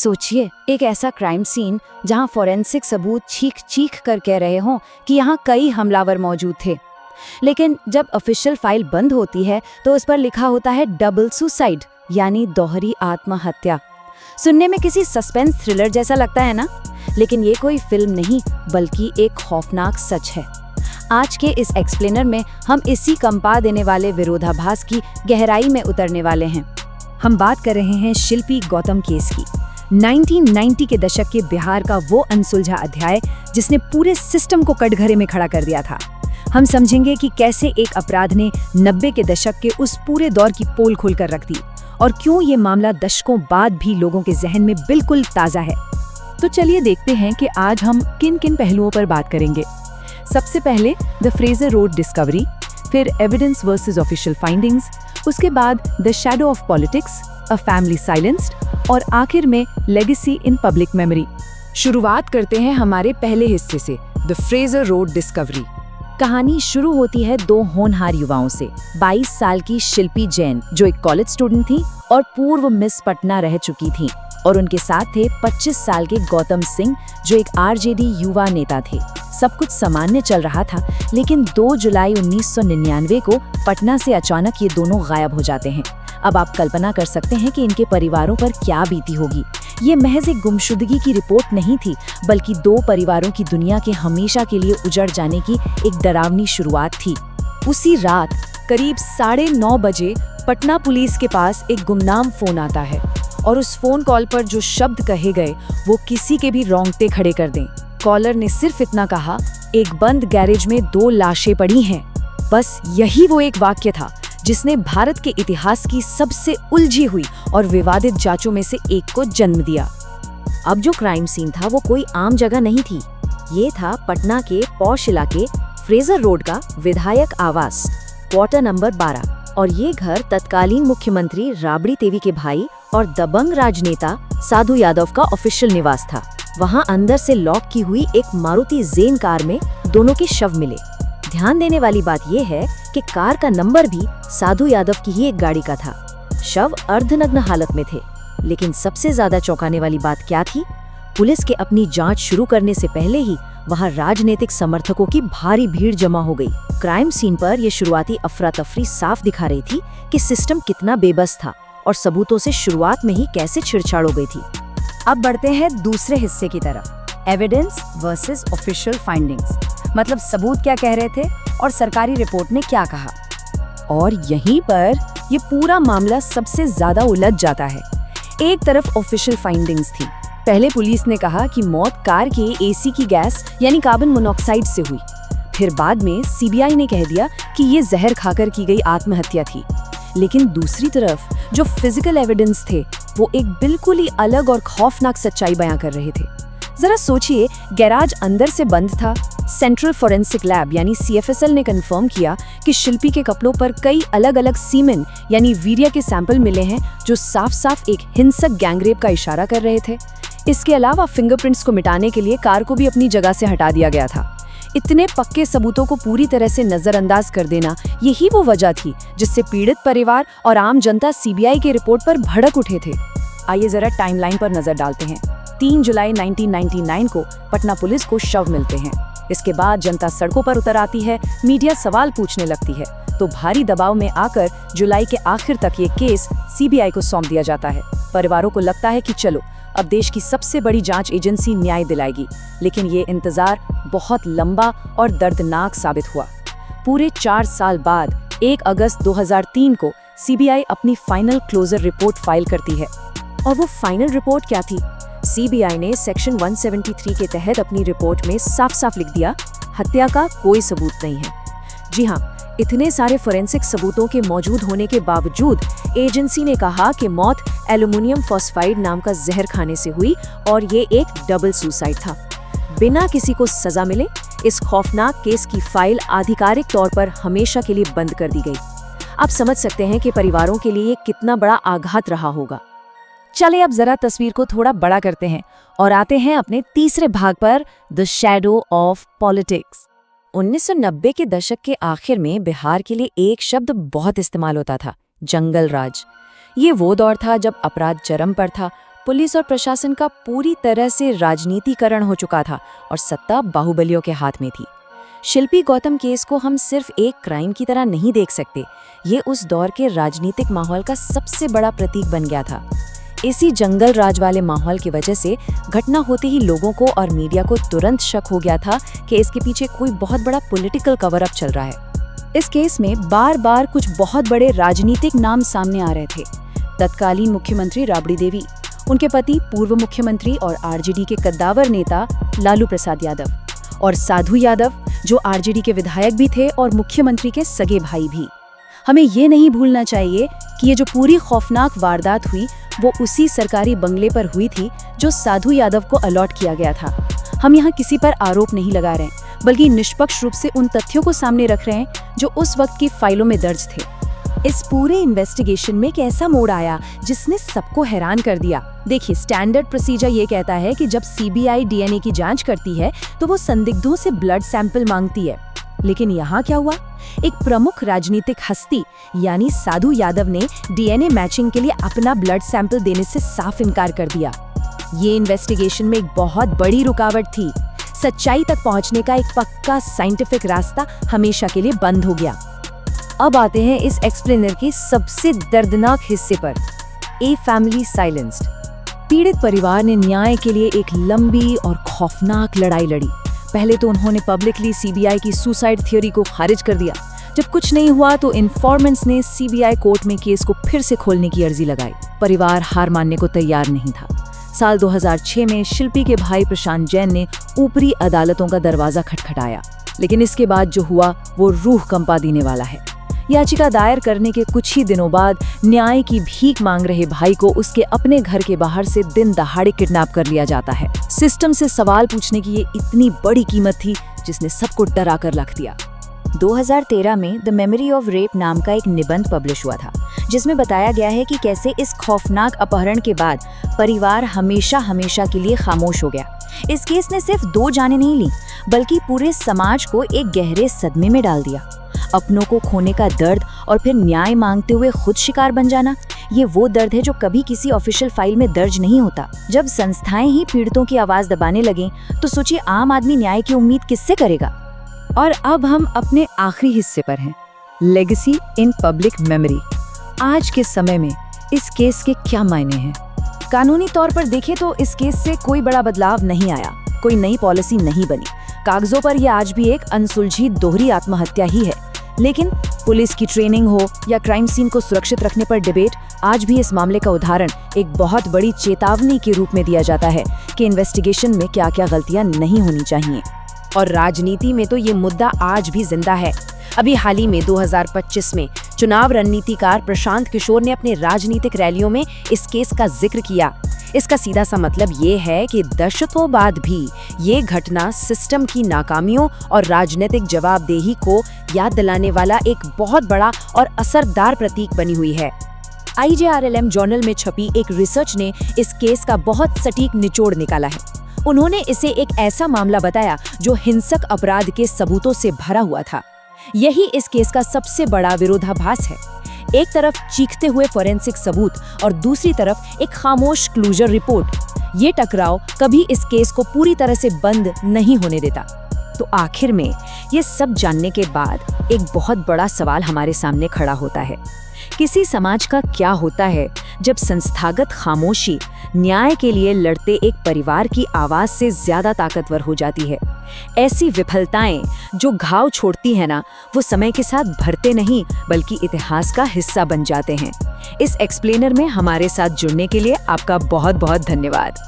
सोचिए, एक ऐसा क्राइम सीन जहां फोरेंसिक सबूत चीख चीख कर कह रहे हों कि यहाँ कई हमलावर मौजूद थे, लेकिन जब ऑफिशियल फाइल बंद होती है तो उस पर लिखा होता है डबल सुसाइड, यानी दोहरी आत्महत्या। सुनने में किसी सस्पेंस थ्रिलर जैसा लगता है ना, लेकिन ये कोई फिल्म नहीं बल्कि एक खौफनाक सच है। आज के इस एक्सप्लेनर में हम इसी कंपा देने वाले विरोधाभास की गहराई में उतरने वाले हैं। हम बात कर रहे हैं शिल्पी गौतम केस की। 1990 के दशक के बिहार का वो अनसुलझा अध्याय जिसने पूरे सिस्टम को कटघरे में खड़ा कर दिया था। हम समझेंगे कि कैसे एक अपराध ने 90 के दशक के उस पूरे दौर की पोल खोल कर रख दी और क्यों ये मामला दशकों बाद भी लोगों के जहन में बिल्कुल ताज़ा है। तो चलिए देखते हैं कि आज हम किन किन पहलुओं पर बात करेंगे। सबसे पहले द फ्रेजर रोड डिस्कवरी, फिर एविडेंस वर्सेस ऑफिशियल फाइंडिंग्स, उसके बाद the shadow of politics, a family silenced और आखिर में लेगेसी इन पब्लिक मेमोरी। शुरुआत करते हैं हमारे पहले हिस्से से, द फ्रेजर रोड डिस्कवरी। कहानी शुरू होती है दो होनहार युवाओं से। 22 साल की शिल्पी जैन जो एक कॉलेज स्टूडेंट थी और पूर्व मिस पटना रह चुकी थी, और उनके साथ थे 25 साल के गौतम सिंह जो एक आरजेडी युवा नेता थे। सब कुछ सामान्य चल रहा था, लेकिन 2 जुलाई 1999 को पटना से अचानक ये दोनों गायब हो जाते हैं। अब आप कल्पना कर सकते हैं कि इनके परिवारों पर क्या बीती होगी। ये महज एक गुमशुदगी की रिपोर्ट नहीं थी, बल्कि 2 परिवारों की दुनिया के हमेशा के लिए उजड़ जाने की एक डरावनी शुरुआत थी। उसी रात करीब 9:30 बजे पटना पुलिस के पास एक गुमनाम फोन आता है, और उस फोन कॉल पर जो शब्द कहे गए वो किसी के भी रोंगटे खड़े कर दें। कॉलर ने सिर्फ इतना कहा, एक बंद गैरेज में 2 लाशें पड़ी हैं। बस यही वो एक वाक्य था जिसने भारत के इतिहास की सबसे उलझी हुई और विवादित जांचों में से एक को जन्म दिया। अब जो क्राइम सीन था वो कोई आम जगह नहीं थी। ये था पटना के पॉश इलाके फ्रेजर रोड का विधायक आवास, क्वार्टर नंबर 12। और ये घर तत्कालीन मुख्यमंत्री राबड़ी देवी के भाई और दबंग राजनेता साधु यादव का ऑफिशियल निवास था। वहां अंदर से लॉक की हुई एक मारुति जेन कार में दोनों के शव मिले। ध्यान देने वाली बात यह है कि कार का नंबर भी साधु यादव की ही एक गाड़ी का था। शव अर्धनग्न हालत में थे, लेकिन सबसे ज्यादा चौंकाने वाली बात क्या थी? पुलिस के अपनी जांच शुरू करने से पहले ही वहां राजनीतिक समर्थकों की भारी भीड़ जमा हो गई। क्राइम सीन पर यह शुरुआती अफरा तफरी साफ दिखा रही थी कि सिस्टम कितना बेबस था और सबूतों से शुरुआत में ही कैसे छेड़छाड़ हो गई थी। अब बढ़ते हैं दूसरे हिस्से की तरफ, एविडेंस वर्सेस ऑफिशियल फाइंडिंग्स। मतलब सबूत क्या कह रहे थे और सरकारी रिपोर्ट ने क्या कहा। और यहीं पर ये पूरा मामला सबसे ज्यादा उलझ जाता है। एक तरफ ऑफिशियल फाइंडिंग्स थी। पहले पुलिस ने कहा कि मौत कार के एसी की गैस यानी कार्बन मोनोऑक्साइड से हुई। फिर बाद में सीबीआई ने कह दिया कि ये जहर खाकर की गई आत्महत्या थी। लेकिन दूसरी तरफ जो फिजिकल एविडेंस थे वो एक बिल्कुल ही अलग और खौफनाक सच्चाई बयां कर रहे थे। जरा सोचिए, गैराज अंदर से बंद था। सेंट्रल फोरेंसिक लैब यानी सीएफएसएल ने कंफर्म किया कि शिल्पी के कपड़ों पर कई अलग अलग सीमेन यानी वीर्य के सैंपल मिले हैं जो साफ साफ एक हिंसक गैंगरेप का इशारा कर रहे थे। इसके अलावा फिंगरप्रिंट्स को मिटाने के लिए कार को भी अपनी जगह से हटा दिया गया था। इतने पक्के सबूतों को पूरी तरह से नजरअंदाज कर देना, यही वो वजह थी जिससे पीड़ित परिवार और आम जनता सीबीआई की रिपोर्ट पर भड़क उठे थे। आइए जरा टाइमलाइन पर नजर डालते हैं। 3 जुलाई 1999 को पटना पुलिस को शव मिलते हैं। इसके बाद जनता सड़कों पर उतर आती है, मीडिया सवाल पूछने लगती है, तो भारी दबाव में आकर जुलाई के आखिर तक ये केस सीबीआई को सौंप दिया जाता है। परिवारों को लगता है कि चलो अब देश की सबसे बड़ी जांच एजेंसी न्याय दिलाएगी, लेकिन ये इंतजार बहुत लंबा और दर्दनाक साबित हुआ। पूरे 4 साल बाद 1 अगस्त 2003 को सीबीआई अपनी फाइनल क्लोजर रिपोर्ट फाइल करती है। और वो फाइनल रिपोर्ट क्या थी? सीबीआई ने सेक्शन 173 के तहत अपनी रिपोर्ट में साफ साफ लिख दिया, हत्या का कोई सबूत नहीं है। जी हाँ, इतने सारे फोरेंसिक सबूतों के मौजूद होने के बावजूद एजेंसी ने कहा कि मौत एल्युमिनियम फॉस्फाइड नाम का जहर खाने से हुई और ये एक डबल सुसाइड था। बिना किसी को सजा मिले इस खौफनाक केस की फाइल आधिकारिक तौर पर हमेशा के लिए बंद कर दी गई। आप समझ सकते हैं कि परिवारों के लिए कितना बड़ा आघात रहा होगा। चले अब जरा तस्वीर को थोड़ा बड़ा करते हैं और आते हैं अपने तीसरे भाग पर, द शैडो ऑफ पॉलिटिक्स। 1990 के दशक के आखिर में बिहार के लिए एक शब्द बहुत इस्तेमाल होता था, जंगल राज। ये वो दौर था जब अपराध चरम पर था, पुलिस और प्रशासन का पूरी तरह से राजनीतिकरण हो चुका था और सत्ता बाहुबलियों के हाथ में थी। शिल्पी गौतम केस को हम सिर्फ एक क्राइम की तरह नहीं देख सकते, ये उस दौर के राजनीतिक माहौल का सबसे बड़ा प्रतीक बन गया था। इसी जंगल राज वाले माहौल की वजह से घटना होते ही लोगों को और मीडिया को तुरंत शक हो गया था कि इसके पीछे कोई बहुत बड़ा पॉलिटिकल कवर अप चल रहा है। इस केस में बार बार कुछ बहुत बड़े राजनीतिक नाम सामने आ रहे थे। तत्कालीन मुख्यमंत्री राबड़ी देवी, उनके पति पूर्व मुख्यमंत्री और आरजेडी के कद्दावर नेता लालू प्रसाद यादव, और साधु यादव जो आरजेडी के विधायक भी थे और मुख्यमंत्री के सगे भाई भी। हमें ये नहीं भूलना चाहिए कि ये जो पूरी खौफनाक वारदात हुई वो उसी सरकारी बंगले पर हुई थी जो साधु यादव को अलॉट किया गया था। हम यहाँ किसी पर आरोप नहीं लगा रहे हैं, बल्कि निष्पक्ष रूप से उन तथ्यों को सामने रख रहे हैं जो उस वक्त की फाइलों में दर्ज थे। इस पूरे इन्वेस्टिगेशन में एक ऐसा मोड़ आया जिसने सबको हैरान कर दिया। देखिए, स्टैंडर्ड प्रोसीजर ये कहता है कि जब सीबीआई डीएनए की जांच करती है तो वो संदिग्धों से ब्लड सैंपल मांगती है, लेकिन यहाँ क्या हुआ? एक प्रमुख राजनीतिक हस्ती यानी साधु यादव ने डीएनए मैचिंग के लिए अपना ब्लड सैंपल देने से साफ इनकार कर दिया। ये इन्वेस्टिगेशन में एक बहुत बड़ी रुकावट थी। सच्चाई तक पहुंचने का एक पक्का साइंटिफिक रास्ता हमेशा के लिए बंद हो गया। अब आते हैं इस एक्सप्लेनर के सबसे दर्दनाक हिस्से पर, ए फैमिली साइलेंस्ड। पीड़ित परिवार ने न्याय के लिए एक लंबी और खौफनाक लड़ाई लड़ी। पहले तो उन्होंने पब्लिकली सीबीआई की सुसाइड थ्योरी को खारिज कर दिया। जब कुछ नहीं हुआ तो इन्फॉर्मेंट्स ने सीबीआई कोर्ट में केस को फिर से खोलने की अर्जी लगाई। परिवार हार मानने को तैयार नहीं था। साल 2006 में शिल्पी के भाई प्रशांत जैन ने ऊपरी अदालतों का दरवाजा खटखटाया, लेकिन इसके बाद जो हुआ वो रूह कंपा देने वाला है। याचिका दायर करने के कुछ ही दिनों बाद न्याय की भीख मांग रहे भाई को उसके अपने घर के बाहर से दिन दहाड़े किडनैप कर लिया जाता है। सिस्टम से सवाल पूछने की ये इतनी बड़ी कीमत थी जिसने सबको डरा कर रख दिया। 2013 में द मेमोरी ऑफ रेप नाम का एक निबंध पब्लिश हुआ था, जिसमें बताया गया है कि कैसे इस खौफनाक अपहरण के बाद परिवार हमेशा हमेशा के लिए खामोश हो गया। इस केस ने सिर्फ 2 जानें नहीं ली, बल्कि पूरे समाज को एक गहरे सदमे में डाल दिया। अपनों को खोने का दर्द और फिर न्याय मांगते हुए खुद शिकार बन जाना, ये वो दर्द है जो कभी किसी ऑफिशियल फाइल में दर्ज नहीं होता। जब संस्थाएं ही पीड़ितों की आवाज दबाने लगें, तो सोचिए आम आदमी न्याय की उम्मीद किससे करेगा। और अब हम अपने आखिरी हिस्से पर हैं, लेगेसी इन पब्लिक मेमोरी। आज के समय में इस केस के क्या मायने हैं? कानूनी तौर पर देखें तो इस केस से कोई बड़ा बदलाव नहीं आया, कोई नई पॉलिसी नहीं बनी। कागजों पर यह आज भी एक अनसुलझी दोहरी आत्महत्या ही है। लेकिन पुलिस की ट्रेनिंग हो या क्राइम सीन को सुरक्षित रखने पर डिबेट, आज भी इस मामले का उदाहरण एक बहुत बड़ी चेतावनी के रूप में दिया जाता है कि इन्वेस्टिगेशन में क्या क्या गलतियां नहीं होनी चाहिए। और राजनीति में तो ये मुद्दा आज भी जिंदा है। अभी हाल ही में 2025 में चुनाव रणनीतिकार प्रशांत किशोर ने अपने राजनीतिक रैलियों में इस केस का जिक्र किया। इसका सीधा सा मतलब ये है कि दशकों बाद भी ये घटना सिस्टम की नाकामियों और राजनीतिक जवाबदेही को याद दिलाने वाला एक बहुत बड़ा और असरदार प्रतीक बनी हुई है। IJRLM जर्नल में छपी एक रिसर्च ने इस केस का बहुत सटीक निचोड़ निकाला है। उन्होंने इसे एक ऐसा मामला बताया जो हिंसक अपराध के सबूतों से भरा हुआ था। यही इस केस का सबसे बड़ा विरोधाभास है। एक तरफ चीखते हुए फोरेंसिक सबूत और दूसरी तरफ एक खामोश क्लोजर रिपोर्ट। ये टकराव कभी इस केस को पूरी तरह से बंद नहीं होने देता। तो आखिर में ये सब जानने के बाद एक बहुत बड़ा सवाल हमारे सामने खड़ा होता है। किसी समाज का क्या होता है जब संस्थागत खामोशी न्याय के लिए लड़ते एक परिवार की आवाज से ज्यादा ताकतवर हो जाती है? ऐसी विफलताएं जो घाव छोड़ती है ना, वो समय के साथ भरते नहीं बल्कि इतिहास का हिस्सा बन जाते हैं। इस एक्सप्लेनर में हमारे साथ जुड़ने के लिए आपका बहुत बहुत धन्यवाद।